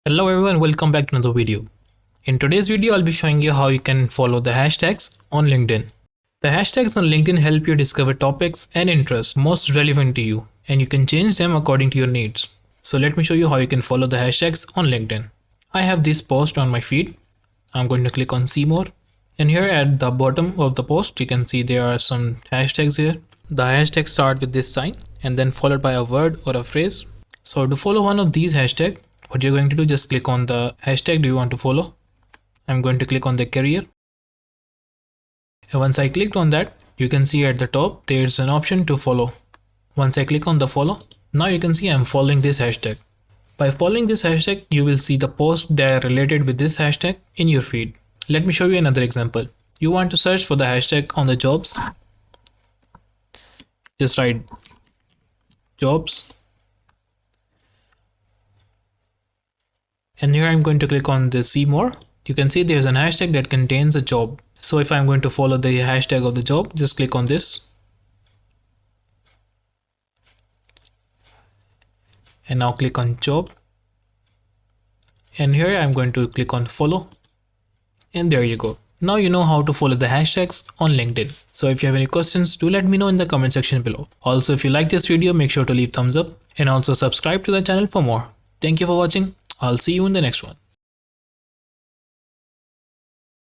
Hello everyone, welcome back to another video. In today's video, I'll be showing you how you can follow the hashtags on LinkedIn. The hashtags on LinkedIn help you discover topics and interests most relevant to you, and you can change them according to your needs. So let me show you how you can follow the hashtags on LinkedIn. I have this post on my feed. I'm going to click on see more. And here at the bottom of the post, you can see there are some hashtags here. The hashtags start with this sign and then followed by a word or a phrase. So to follow one of these hashtags, what you're going to do, just click on the hashtag do you want to follow. I'm going to click on the career. And once I clicked on that, you can see at the top there's an option to follow. Once I click on the follow, now you can see I'm following this hashtag. By following this hashtag, you will see the posts that are related with this hashtag in your feed. Let me show you another example. You want to search for the hashtag on the jobs. Just write jobs. And here I'm going to click on the see more. You can see there's an hashtag that contains a job. So if I'm going to follow the hashtag of the job, just click on this. And now click on job. And here I'm going to click on follow. And there you go. Now you know how to follow the hashtags on LinkedIn. So if you have any questions, do let me know in the comment section below. Also, if you like this video, make sure to leave thumbs up and also subscribe to the channel for more. Thank you for watching. I'll see you in the next one.